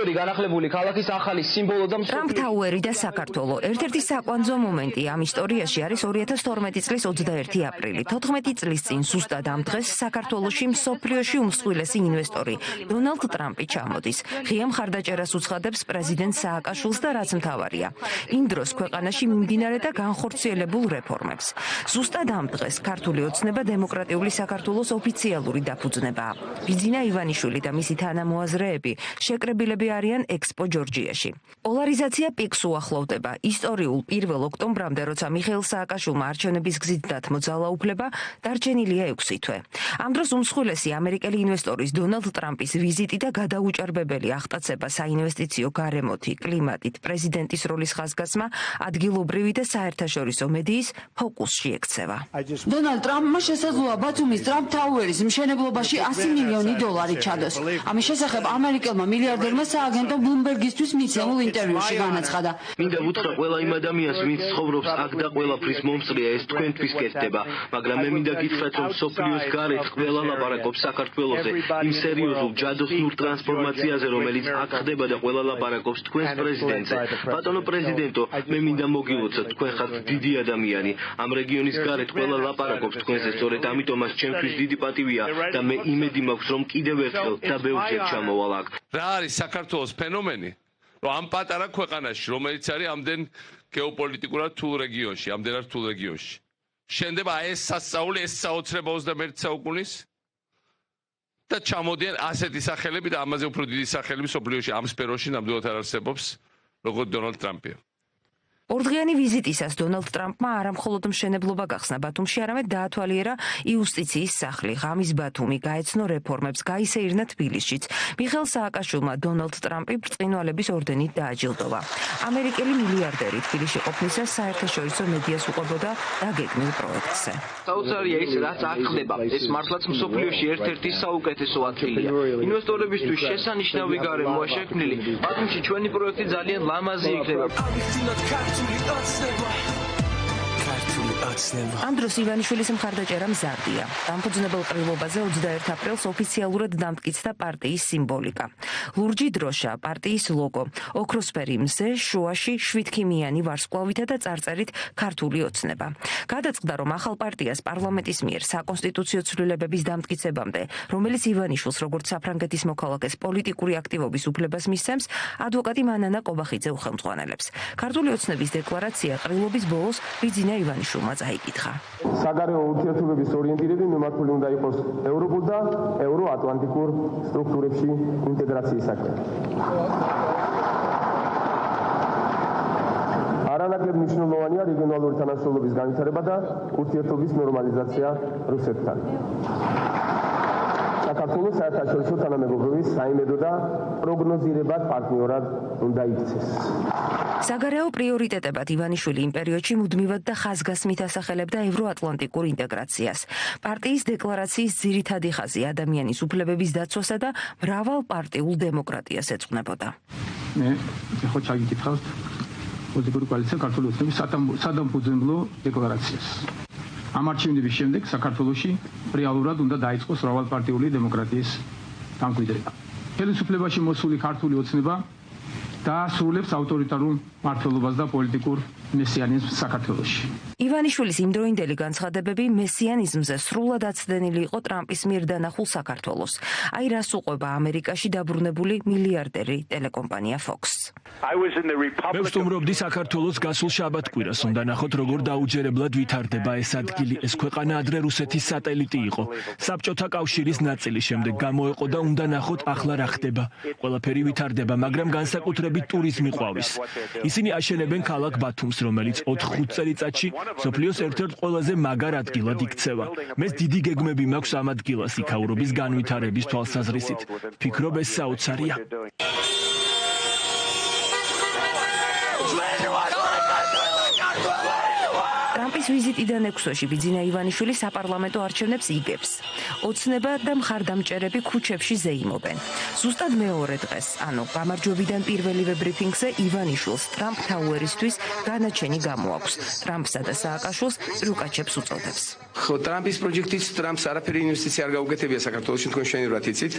ტაუერი განახლებული ქალაქის ახალი სიმბოლო და ტრამპ ტაუერი და საქართველო. ერთ-ერთი საკვანძო მომენტი ამ ისტორიაში არის 2012 წლის 21 აპრილი. 14 წლის წინ ზუსტად ამ დღეს საქართველოში მსოფლიოში უმსხვილესი ინვესტორი დონალდ ტრამპი ჩამოდის. ღია მხარდაჭერას უცხადებს პრეზიდენტ სააკაშვილს და რაც მთავარია, იმ დროს ქვეყანაში მიმდინარე და განხორციელებულ რეფორმებს. ზუსტად ამ დღეს ქართული ოცნება დემოკრატიული საქართველოს ოფიციალური დაფუძნებაა. ბიძინა ივანიშვილი და მისი თანამოაზრეები შეკრებილები არიან ექსპო ჯორჯიაში. პოლარიზაცია პიკს უახლოვდება. ისტორიულ 1 ოქტომბრამდე, როცა მიხეილ სააკაშვილმა არჩევნების გზით დათმო ძალაუფლება, დარჩენილია 6 თვე. ამ დროს უმსხვილესი ამერიკელი ინვესტორის დონალდ ტრამპის ვიზიტი და გადაუჭარბებელი აღტაცება საინვესტიციო გარემოთი, კლიმატით, პრეზიდენტის როლის ხაზგასმა ადგილობრივი და საერთაშორისო მედიის ფოკუსში ექცევა. დონალდ ტრამპმა შესაძლოა ბათუმის ტრამპ ტაუერის მშენებლობაში 100 მილიონი დოლარი ჩადოს. ამის შესახებ ამერიკელმა მილიარდერმა სააგენტო ბლუმბერგისთვის მიცემულ ინტერვიუში განაცხადა. მინდა ვუთხრა ყველა იმ ადამიანს, ვინც ცხოვრობს აქ და ყველაფრის მომსწრია, ეს თქვენთვის კეთდება, მაგრამ მე მინდა გითხრათ, რომ სოფლიოს გარეთ ყველა ლაპარაკობს საქართველოზე, იმ სერიოზულ ჯადოსნურ ტრანსფორმაციაზე, რომელიც აქ ხდება და ყველა ლაპარაკობს თქვენს პრეზიდენტზე. ბატონო პრეზიდენტო, მე მინდა მოგილოცოთ, თქვენ ხართ დიდი ადამიანი. ამ რეგიონის გარეთ ყველა ლაპარაკობს თქვენზე, სწორედ ამიტომაც ჩემთვის დიდი პატივია და მე იმედი მაქვს, რომ კიდევ ერთხელ და ბევრჯერ ჩამოვალ აქ. რა არის საქართველოს ფენომენი? რომ ამ პატარა ქვეყანაში, რომელიც არის ამდენ გეოპოლიტიკურად რთულ რეგიონში, ამდენად რთულ რეგიონში, შენდება ეს სასწაული, ეს საოცრება 21 საუკუნის და ჩამოდიან ასეთი სახელები და ამაზე უფრო დიდი სახელები სოფლიოში ამ სფეროში ნამდვილად არ არსებობს, როგორც დონალდ ტრამპი. ორდღიანი ვიზიტისას დონალდ ტრამპმა არამხოლოდ მშენებლობა გახსნა ბათუმში, არამედ დაათვალიერა იუსტიციის სახლი, ღამის ბათუმი, გაეცნო რეფორმებს, გაისეირნა თბილისშიც. მიხეილ სააკაშვილმა დონალდ ტრამპი ბრწყინვალების ორდენით დააჯილდოვა. ამერიკელი მილიარდერი თბილისში ყოფნისას საერთაშორისო მედიას უყვებოდა დაგეგმილ პროექტზე. საოცარია ის, რაც აქ ხდება. ეს მართლაც მსოფლიოში ერთ-ერთი საუკეთესო ადგილია. ინვესტორებისთვის შესანიშნავი გარემოა შექმნილი. ბათუმში ჩვენი პროექტი ძალიან ლამაზი იქნება. ამ დროს ივანიშვილის მხარდაჭერა მზარდია. დამფუძნებელ ყრილობაზე 21 აპრილს ოფიციალურად დამტკიცდა პარტიის სიმბოლიკა. ლურჯი დროშა, პარტიის ლოგო, ოქროსფერი მზე, შუაში შვიდქიმიანი ვარსკვლავითა და წარწერით ქართული ოცნება. გადაწყდა, რომ ახალ პარტიას პარლამენტის მიერ საკონსტიტუციო ცვლილებების დამტკიცებამდე, რომელიც ივანიშვილს როგორც საფრანგეთის მოქალაქეს პოლიტიკური აქტივობის უფლებას მისცემს, ადვოკატი მანანა კობახიძე უხელმძღვანელებს. ქართული ოცნების დეკლარაცია ყრილობის ბოლოს ბიძინა ივანიშვილმა აიკითხა. საგარეო ურთიერთობების ორიენტირება მიმართული უნდა იყოს ევროპულ და ევროატლანტიკურ სტრუქტურებში ინტეგრაციისაკენ. არანაკლებ მნიშვნელოვანია რეგიონალური თანამშრომლობის განვითარება და ურთიერთობის ნორმალიზაცია რუსეთთან. საქართველოს საერთაშორისო თანამეგობრობის საიმედო და პროგნოზირებად პარტნიორად უნდა იქცეს. საგარეო პრიორიტეტებად ივანიშვილი იმ პერიოდში მუდმივად და ხაზგასმით ასახელებდა ევროატლანტიკურ ინტეგრაციას. პარტიის დეკლარაციის ძირითადი ხაზი ადამიანის უფლებების დაცვასა და მრავალპარტიულ დემოკრატიას ეძღვნებოდა. მე ხო ჩაგიკითხავთ პოლიტიკური კოალიცია ქართული ოცნების სადამფუძნებლო დეკლარაციას. ამ არჩევნების შემდეგ საქართველოში რეალურად უნდა დაიწყოს მრავალპარტიული დემოკრატიის დამკვიდრება. ხელისუფლებაში მოსული ქართული ოცნება დაასრულებს ავტორიტარულ მმართველობას და პოლიტიკურ მესიანიზმს საქართველოში. ივანიშვილის იმდროინდელი განცხადებები მესიანიზმზე სრულად აცდენილი იყო ტრამპის მიერ დანახულ საქართველოს. აი რას უყვება ამერიკაში დაბრუნებული მილიარდერი ტელეკომპანია Fox. მე ვსტუმრობდი საქართველოს გასულ შაბათ-კვირას, უნდა ნახოთ როგორ დაუჯერებლად ვითარდება ეს ადგილი. ეს ქვეყანა ადრე რუსეთის სატელიტი იყო. საბჭოთა კავშირის ნაწილი, შემდეგ გამოეყო და უნდა ნახოთ ახლა რა ხდება. ყველაფერი ვითარდება, მაგრამ განსაკუთრებით ტურიზმი ყვავის. ისინი აშენებენ ქალაქ ბათუმს, რომელიც 4-5 წელიწადში სოფლიოს ერთ-ერთ ყველაზე მაგარ ადგილად იქცევა. მეც დიდი გეგმები მაქვს ამ ადგილას იქაურობის განვითარების თვალსაზრისით. ვფიქრობ, ეს საოცარია. ტრამპის ვიზიტიდან 6 თვეში ბიძინა ივანიშვილი საპარლამენტო არჩევნებს იგებს. ოცნება და მხარდამჭერები ქუჩებში ზეიმობენ. ზუსტად მეორე დღეს, ანუ გამარჯვებიდან პირველივე ბრიფინგზე ივანიშვილს ტრამპ ტაუერისთვის განაჩენი გამოაქვს. ტრამპსა და სააკაშვილს წრუკაჩებს უწოდებს. ხო, ტრამპის პროექტით ტრამპს არაფერი ინვესტიცია არ გაუკეთებია საქართველოში, თქვენ შენივრად იცით.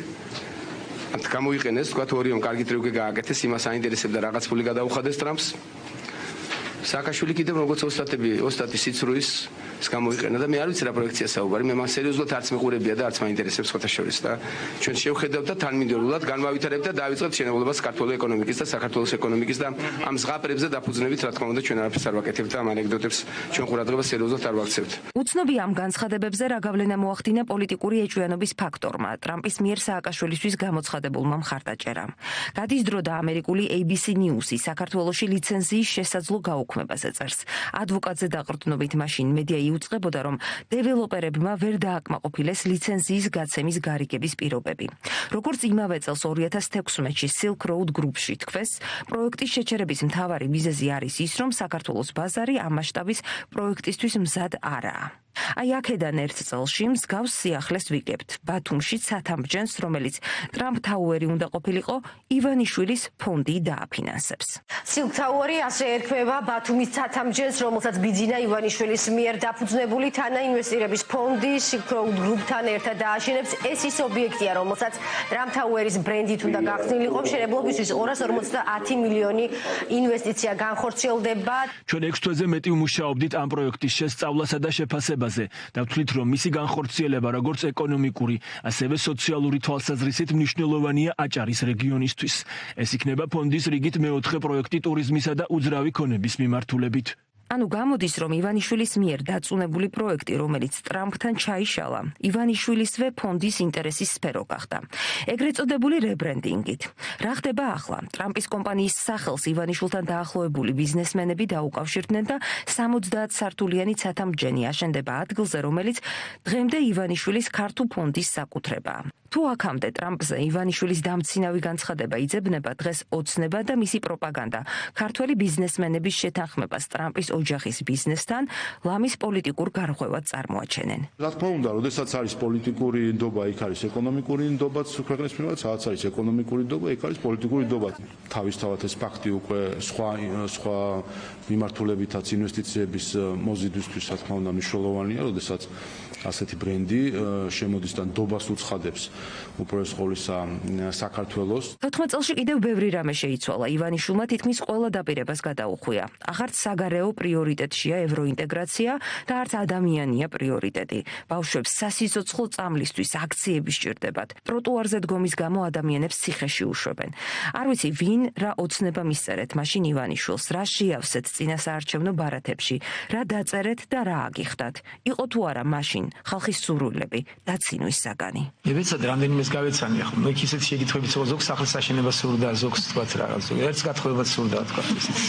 გამოიყენეს, თქვა ორიომ კარგი ტრიუკი გააკეთეს, იმას აინტერესებდა რაღაც ფული გადაუხადეს ტრამპს. სააკაშვილი კიდევ როგორც ოსტატის სიცრუის გამოიყენა და მე არ ვიცი რა პროექცია საუბარი, მე მან სერიოზულად არც მეყურებია და არც მაინტერესებს სხვათა შორის და ჩვენ შევხედავთ და თანმიმდევრულად განმავითარებთ და დავიწყებთ შენებულებას საქართველოს ეკონომიკის და საქართველოს ეკონომიკის და ამ ზღაპრებზე დაფუძნებით, რა თქმა უნდა, ჩვენ არაფერს არ ვაკეთებთ და ამ ანეკდოტებს ჩვენ ყურადღებას სერიოზულად არ ვაქცევთ. უცნობია ამ განცხადებებზე რა გავლენა მოახდინა პოლიტიკური ეჭვიანობის ფაქტორმა, ტრამპის მიერ სააკაშვილისთვის გამოცხადებულმა მხარდაჭერამ. გადის დრო და ამერიკული ABC News-ი საქართველოში ლიცენზიის შესაძლო გაუქმებას ეწერს. ადვოკატზე დაყრდნობით მაშინ მედია იუწყებოდა, რომ დეველოპერებმა ვერ დააკმაყოფილეს ლიცენზიის გაცემის გარიგების პირობები. როგორც იმავე წელს 2016-ში Silk Road Group-ში თქვეს, პროექტის შეჩერების მთავარი მიზეზი არის ის, რომ საქართველოს ბაზარი ამ მასშტაბის პროექტისთვის მზად არაა. აი აქედან ერთ წელში მსგავს სიახლეს ვიგებთ. ბათუმში ცათამბჯენს, რომელიც ტრამპ თაუერი უნდა ყოფილიყო, ივანიშვილის ფონდი დააფინანსებს. Silk Tower-ი ასე ერქმევა ბათუმის ცათამბჯენს, რომელსაც ბიძინა ივანიშვილის მიერ დაფუძნებული თანაინვესტირების ფონდი Silk Road Group-თან ერთად დააშენებს. ეს ის ობიექტია, რომელსაც Trump Tower-ის ბრენდით უნდა გახსნილიყო. მშენებლობისთვის 250 მილიონი ინვესტიცია განხორციელდება. ჩვენ 6 თვეზე მეტი ვმუშაობდით ამ პროექტის შესწავლასა და შეფასებაზე და ვთვლით, რომ მისი განხორციელება როგორც ეკონომიკური, ასევე სოციალური თვალსაზრისით მნიშვნელოვანია აჭარის რეგიონისთვის. ეს იქნება ფონდის რიგით მეოთხე პროექტი ტურიზმისა და უძრავი ქონების მიმართულებით. ანუ გამოდის, რომ ივანიშვილის მიერ დაწუნებული პროექტი, რომელიც ტრამპთან ჩაიშალა, ივანიშვილისვე ფონდის ინტერესის სფერო გახდა. ეგრეთ წოდებული რებრენდინგით. რა ხდება ახლა? ტრამპის კომპანიის სახელს ივანიშვილთან დაახლოებული ბიზნესმენები დაუკავშირდნენ და 70 სართულიანი ცათამბჯენი აშენდება ადგილზე, რომელიც დღემდე ივანიშვილის ქართულ ფონდის საკუთრებაა. თუ აქამდე ტრამპზე ივანიშვილის დამცინავი განცხადება იძებნება, დღეს ოცნება და მისი პროპაგანდა ქართველი ბიზნესმენების შეთანხმებას ტრამპის ოჯახის ბიზნესთან ლამის პოლიტიკურ გარღვევად წარმოაჩენენ. რა თქმა უნდა, როდესაც არის პოლიტიკური ნდობა, იქ არის ეკონომიკური ნდობაც ქვეყნის მიმართ, სადაც არის ეკონომიკური ნდობა, იქ არის პოლიტიკური ნდობა. თავისთავად ეს ფაქტი უკვე სხვა მიმართულებითაც ინვესტიციების მოზიდვისთვის, რა თქმა უნდა, მნიშვნელოვანია, როდესაც ასეთი ბრენდი შემოდის და ნდობას უცხადებს უპირველეს ყოვლისა საქართველოს. 14 წელში კიდევ ბევრი რამე შეიცვალა. ივანიშვილმა თითქმის ყველა დაპირებას გადაუხვია. აღარც საგარეო პრიორიტეტშია ევროინტეგრაცია და არც ადამიანია პრიორიტეტი. ბავშვებს სასიცოცხლო წამლისთვის აქციები სჭირდებათ. ტროტუარზე დგომის გამო ადამიანებს ციხეში უშვებენ. არ ვიცი ვინ რა ოცნება მისწერეთ მაშინ ივანიშვილს, რა შეავსეთ წინასაარჩევნო ბარათებში, რა დაწერეთ და რა აგიხდათ. იყო თუ არა მაშინ ხალხის სურვილები და ცინვის საგანი. ებეცად რამდენიმეს გავეცანი ახლა. მე ისეთ შეკითხვები ზოგს სახლის აშენება სურდა, ზოგს თქვა რაღაც. ერთს გათხოვებაც სურდა თქვა ისიც.